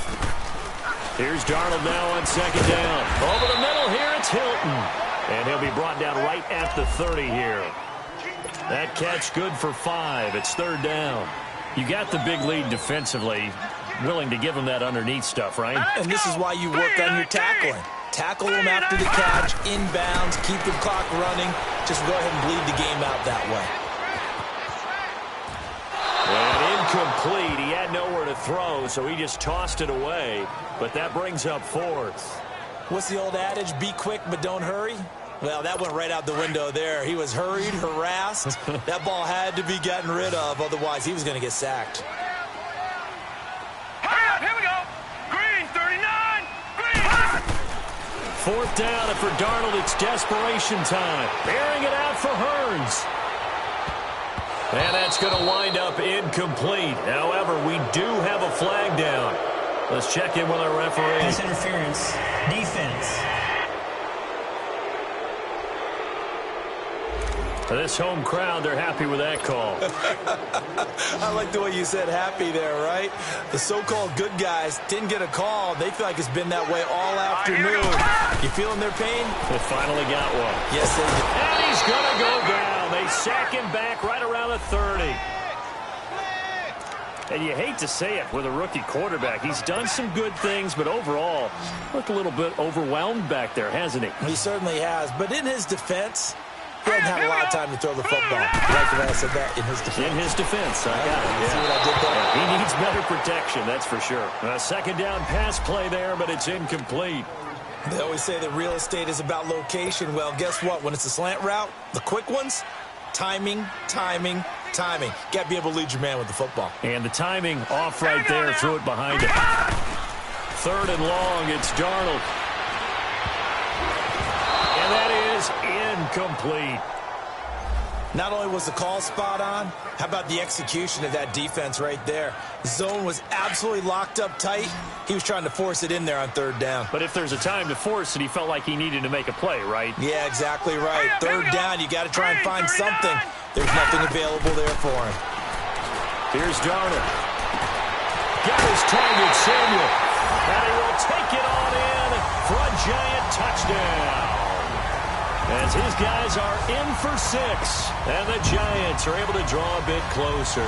Here's Darnold now on second down. Over the middle here, it's Hilton. And he'll be brought down right at the 30 here. That catch good for 5. It's third down. You got the big lead defensively. Willing to give him that underneath stuff, right? And this is why you work on your tackling. Tackle him after the catch, inbounds, keep the clock running. Just go ahead and bleed the game out that way. And incomplete. He had nowhere to throw, so he just tossed it away. But that brings up 4th. What's the old adage? Be quick, but don't hurry. Well, that went right out the window there. He was hurried, harassed. That ball had to be gotten rid of, otherwise he was going to get sacked. Here we go. Green, 39. Green. 4th down, and for Darnold, it's desperation time. Airing it out for Hearns. And that's going to wind up incomplete. However, we do have a flag down. Let's check in with our referee. Pass interference. Defense. This home crowd, they're happy with that call. I like the way you said happy there, right? The so-called good guys didn't get a call. They feel like it's been that way all afternoon. You feeling their pain? They finally got one. Yes, they did. And he's going to go down. They sack him back right around the 30. And you hate to say it with a rookie quarterback. He's done some good things, but overall, looked a little bit overwhelmed back there, hasn't he? He certainly has. But in his defense, he hasn't had a lot of time to throw the football. Like the way I said that, in his defense. In his defense, I got it. You see what I did there? Yeah, he needs better protection, that's for sure. A second down pass play there, but it's incomplete. They always say that real estate is about location. Well, guess what? When it's a slant route, the quick ones, timing, timing, timing. Got to be able to lead your man with the football. And the timing off right there, threw it behind him. 3rd and long. It's Darnold. And that is incomplete. Not only was the call spot on, how about the execution of that defense right there? Zone was absolutely locked up tight. He was trying to force it in there on 3rd down. But if there's a time to force it, he felt like he needed to make a play, right? Yeah, exactly right. 3rd down, you got to try and find something. There's nothing available there for him. Here's Darnold. Got his target, Samuel. And he will take it on in for a giant touchdown. As his guys are in for 6. And the Giants are able to draw a bit closer.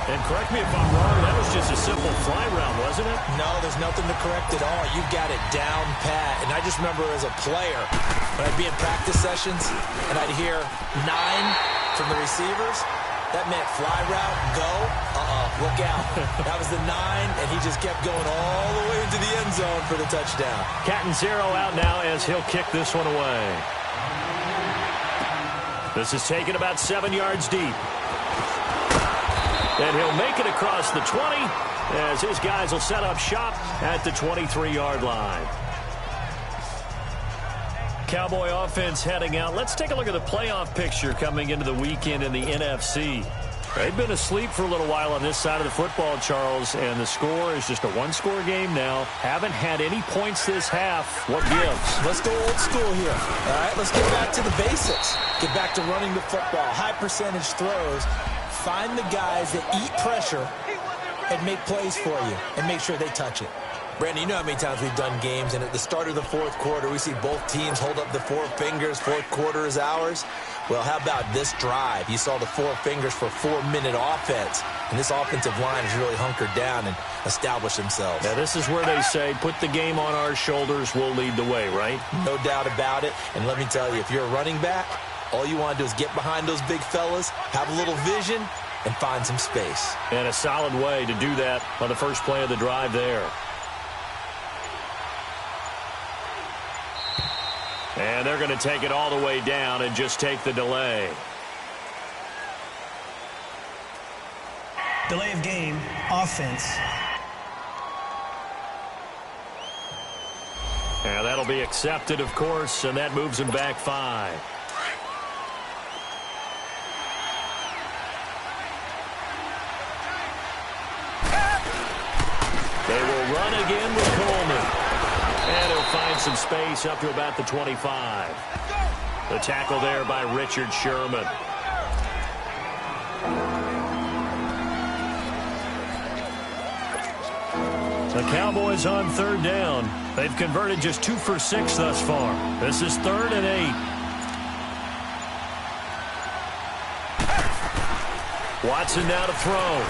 And correct me if I'm wrong, that was just a simple fly route, wasn't it? No, there's nothing to correct at all. You've got it down pat. And I just remember as a player, when I'd be in practice sessions, and I'd hear 9 from the receivers, that meant fly route, go, look out. That was the 9, and he just kept going all the way into the end zone for the touchdown. Cat and 0 out now as he'll kick this one away. This is taken about 7 yards deep. And he'll make it across the 20 as his guys will set up shop at the 23-yard line. Cowboy offense heading out. Let's take a look at the playoff picture coming into the weekend in the NFC. They've been asleep for a little while on this side of the football, Charles, and the score is just a one-score game now. Haven't had any points this half. What gives? Let's go old school here. All right, let's get back to the basics. Get back to running the football, high percentage throws. Find the guys that eat pressure and make plays for you and make sure they touch it. Brandon, you know how many times we've done games, and at the start of the 4th quarter, we see both teams hold up the 4 fingers, 4th quarter is ours. Well, how about this drive? You saw the 4 fingers for 4-minute offense, and this offensive line has really hunkered down and established themselves. Now, this is where they say, put the game on our shoulders, we'll lead the way, right? No doubt about it, and let me tell you, if you're a running back, all you want to do is get behind those big fellas, have a little vision, and find some space. And a solid way to do that on the first play of the drive there. And they're going to take it all the way down and just take the delay. Delay of game, offense. And that'll be accepted, of course, and that moves him back 5. They will run again with Coleman. And he'll find some space up to about the 25. The tackle there by Richard Sherman. The Cowboys on 3rd down. They've converted just 2 for 6 thus far. This is 3rd and 8. Watson now to throw.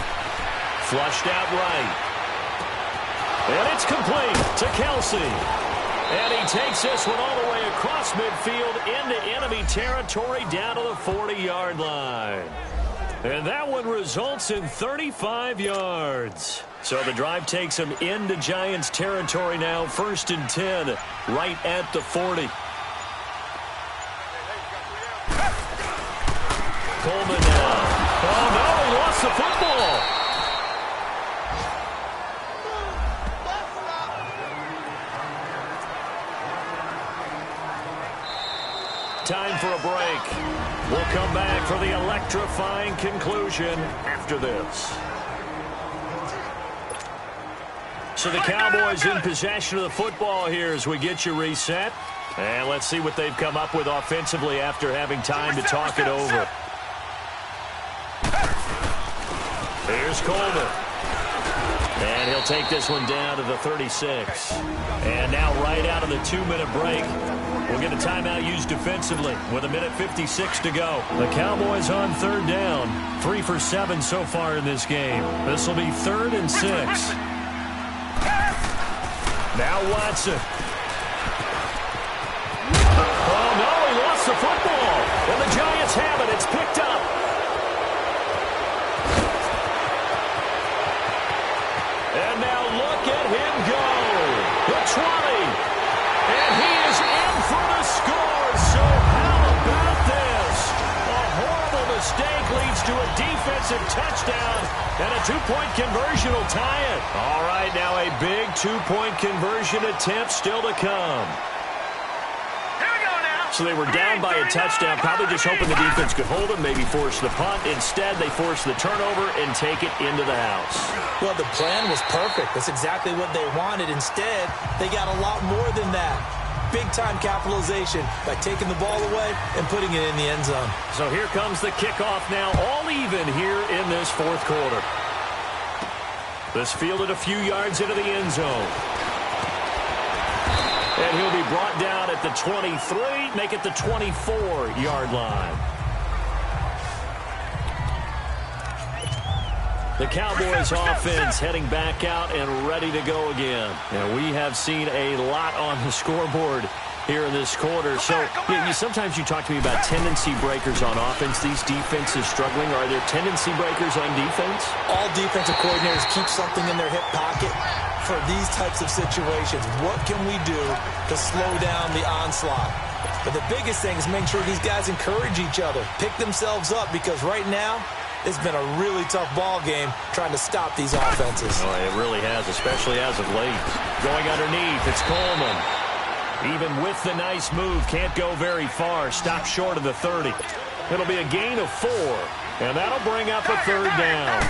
Flushed out right. And it's complete to Kelsey. And he takes this one all the way across midfield into enemy territory down to the 40-yard line. And that one results in 35 yards. So the drive takes him into Giants territory now, 1st and 10, right at the 40. Coleman now. Oh, no, he lost the football. Time for a break. We'll come back for the electrifying conclusion after this. So the Cowboys in possession of the football here as we get you reset. And let's see what they've come up with offensively after having time to talk it over. Here's Coleman. And he'll take this one down to the 36. And now right out of the 2-minute break, we'll get a timeout used defensively with 1:56 to go. The Cowboys on 3rd down. 3 for 7 so far in this game. This will be 3rd and 6. Now Watson. Oh, no, he lost the football. And the Giants have it. It's picked up. And now look at him go. The 20. And he is in for the score. So how about this? A horrible mistake leads slides to a defensive touchdown, and a two-point conversion will tie it. All right, now a big two-point conversion attempt still to come. So they were down by a touchdown, probably just hoping the defense could hold them, maybe force the punt. Instead, they force the turnover and take it into the house. Well, the plan was perfect. That's exactly what they wanted. Instead, they got a lot more than that. Big-time capitalization by taking the ball away and putting it in the end zone. So here comes the kickoff now, all even here in this fourth quarter. This fielded a few yards into the end zone. And he'll be brought down at the 23, make it the 24-yard line. The Cowboys offense heading back out and ready to go again. And we have seen a lot on the scoreboard here in this quarter. So sometimes you talk to me about tendency breakers on offense. These defenses struggling. Are there tendency breakers on defense? All defensive coordinators keep something in their hip pocket for these types of situations. What can we do to slow down the onslaught? But the biggest thing is make sure these guys encourage each other, pick themselves up, because right now it's been a really tough ball game trying to stop these offenses. Oh, it really has, especially as of late. Going underneath, it's Coleman. Even with the nice move, can't go very far. Stop short of the 30. It'll be a gain of 4, and that'll bring up a third down.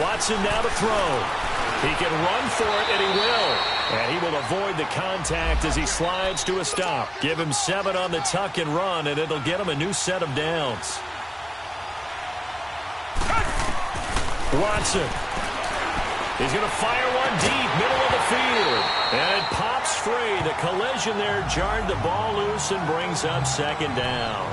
Watson now to throw. He can run for it, and he will. And he will avoid the contact as he slides to a stop. Give him 7 on the tuck and run, and it'll get him a new set of downs. Watson. He's going to fire one deep, middle of the field. And it pops free. The collision there jarred the ball loose and brings up second down.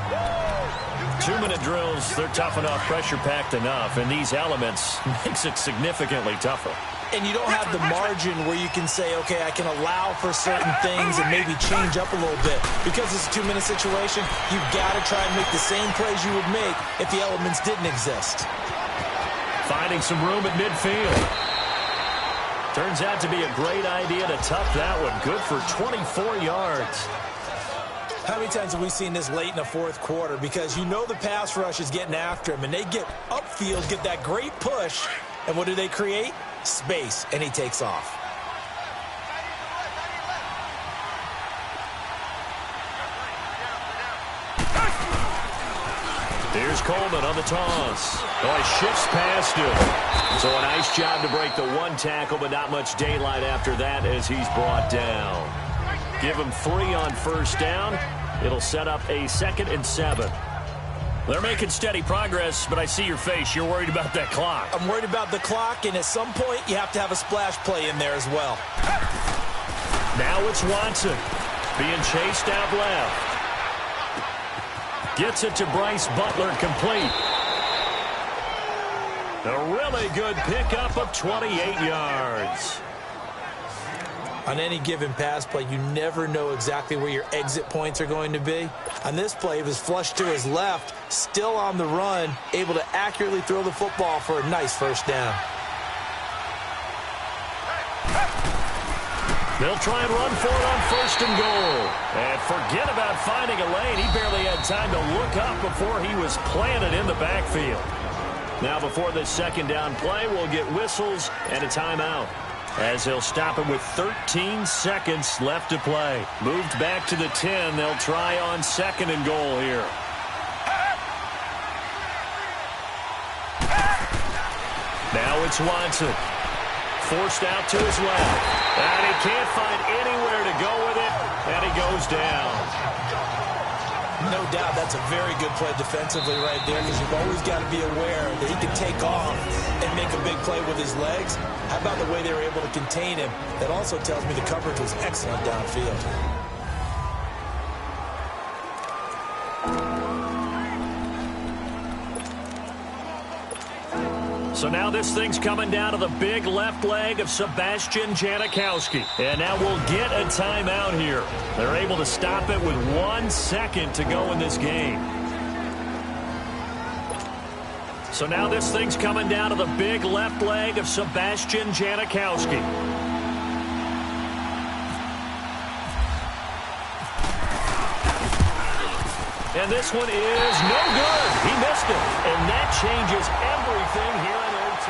2-minute drills, they're tough enough, pressure-packed enough, and these elements makes it significantly tougher. And you don't have the margin where you can say, okay, I can allow for certain things and maybe change up a little bit. Because it's a 2-minute situation, you've got to try and make the same plays you would make if the elements didn't exist. Finding some room at midfield. Turns out to be a great idea to tuck that one. Good for 24 yards. How many times have we seen this late in the fourth quarter? Because you know the pass rush is getting after him, and they get upfield, get that great push, and what do they create? Space, and he takes off. Here's Coleman on the toss. Oh, he shifts past him. So a nice job to break the one tackle, but not much daylight after that as he's brought down. Give him 3 on first down. It'll set up a 2nd and 7. They're making steady progress, but I see your face. You're worried about that clock. I'm worried about the clock, and at some point, you have to have a splash play in there as well. Now it's Watson being chased out left. Gets it to Bryce Butler, complete. A really good pickup of 28 yards. On any given pass play, you never know exactly where your exit points are going to be. On this play, it was flushed to his left, still on the run, able to accurately throw the football for a nice first down. They'll try and run for it on 1st and goal. And forget about finding a lane. He barely had time to look up before he was planted in the backfield. Now before this 2nd down play, we'll get whistles and a timeout, as he'll stop it with 13 seconds left to play. Moved back to the 10. They'll try on 2nd and goal here. Now it's Watson. Forced out to his left. And he can't find anywhere to go with it. And he goes down. No doubt that's a very good play defensively right there, because you've always got to be aware that he can take off and make a big play with his legs. How about the way they were able to contain him? That also tells me the coverage was excellent downfield. So now this thing's coming down to the big left leg of Sebastian Janikowski. And now we'll get a timeout here. They're able to stop it with 1 second to go in this game. So now this thing's coming down to the big left leg of Sebastian Janikowski. And this one is no good. He missed it. And that changes everything here in OT.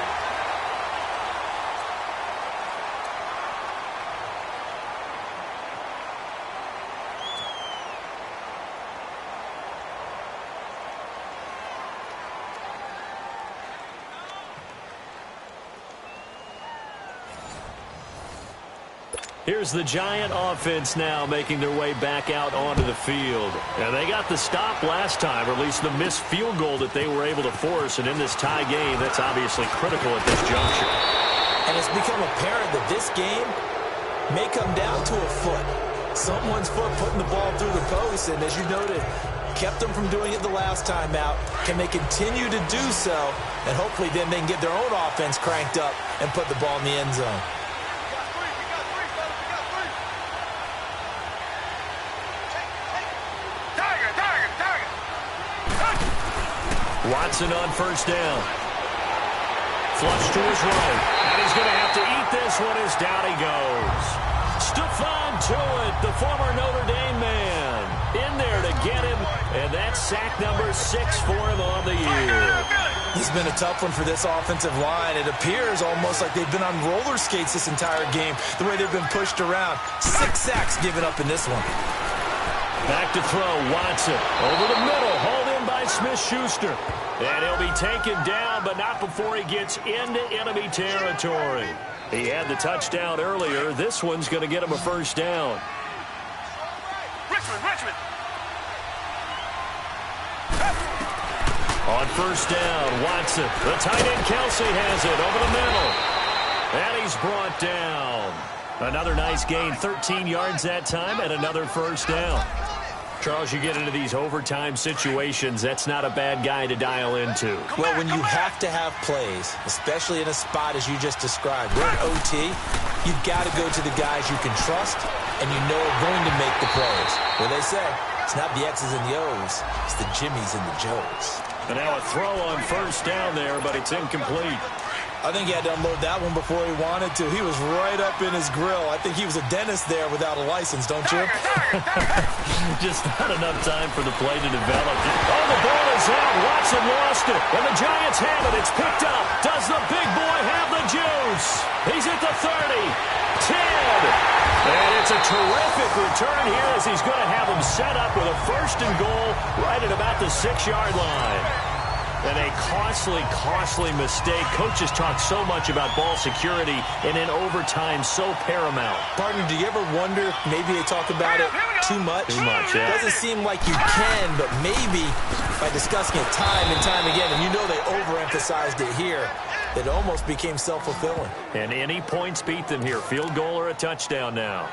Here's the Giant offense now making their way back out onto the field. And they got the stop last time, or at least the missed field goal that they were able to force. And in this tie game, that's obviously critical at this juncture. And it's become apparent that this game may come down to a foot. Someone's foot putting the ball through the post, and as you noted, kept them from doing it the last time out. Can they continue to do so? And hopefully then they can get their own offense cranked up and put the ball in the end zone. Watson on first down. Flush to his right. And he's going to have to eat this one as down he goes. Stephon Tuitt, the former Notre Dame man, in there to get him. And that's sack number 6 for him on the year. It's been a tough one for this offensive line. It appears almost like they've been on roller skates this entire game, the way they've been pushed around. 6 sacks given up in this one. Back to throw, Watson. Over the middle, hauled in by Smith-Schuster. And he'll be taken down, but not before he gets into enemy territory. He had the touchdown earlier. This one's going to get him a first down. Richmond. On first down, Watson. The tight end, Kelsey, has it over the middle. And he's brought down. Another nice gain, 13 yards that time, and another first down. Charles, you get into these overtime situations, that's not a bad guy to dial into. Well, when you have to have plays, especially in a spot as you just described, we're in OT, you've got to go to the guys you can trust and you know are going to make the plays. Well, they say, it's not the X's and the O's, it's the Jimmys and the Joes. And now a throw on first down there, but it's incomplete. I think he had to unload that one before he wanted to. He was right up in his grill. I think he was a dentist there without a license, don't you? Just not enough time for the play to develop. Oh, the ball is out. Watson lost it. And the Giants have it. It's picked up. Does the big boy have the juice? He's at the 30. 10. And it's a terrific return here as he's going to have him set up with a first and goal right at about the 6-yard line. And a costly mistake. Coaches talk so much about ball security, and in overtime, so paramount. Partner, do you ever wonder, maybe they talk about it too much? Too much, yeah. Doesn't seem like you can, but maybe by discussing it time and time again, and you know they overemphasized it here, it almost became self-fulfilling. And any points beat them here. Field goal or a touchdown now.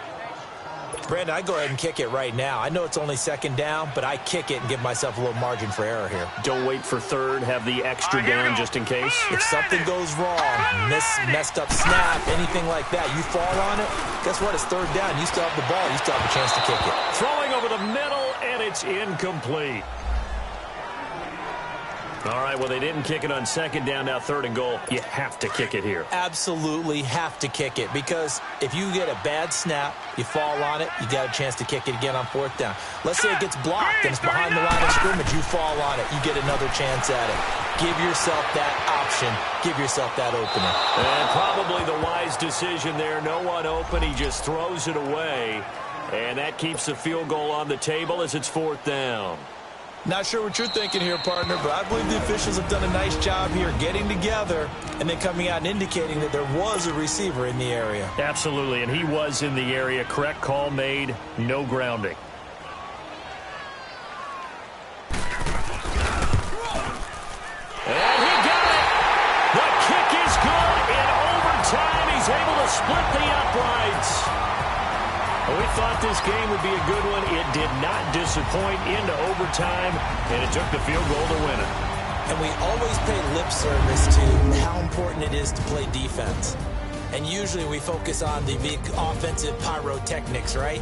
Brandon, I go ahead and kick it right now. I know it's only second down, but I kick it and give myself a little margin for error here. Don't wait for third. Have the extra down just in case. If something goes wrong, messed up snap, anything like that, you fall on it, guess what? It's third down. You still have the ball. You still have a chance to kick it. Throwing over the middle, and it's incomplete. All right, well, they didn't kick it on second down, now third and goal. You have to kick it here. Absolutely have to kick it, because if you get a bad snap, you fall on it, you got a chance to kick it again on fourth down. Let's say it gets blocked and it's behind the line of scrimmage, you fall on it, you get another chance at it. Give yourself that option. Give yourself that opener. And probably the wise decision there. No one open, he just throws it away. And that keeps the field goal on the table as it's fourth down. Not sure what you're thinking here, partner, but I believe the officials have done a nice job here getting together and then coming out and indicating that there was a receiver in the area. Absolutely, and he was in the area. Correct call made, no grounding. And he got it! The kick is good. In overtime, he's able to split the uprights. We thought this game would be a good one. It did not disappoint into overtime, and it took the field goal to win it. And we always pay lip service to how important it is to play defense. And usually we focus on the big offensive pyrotechnics, right?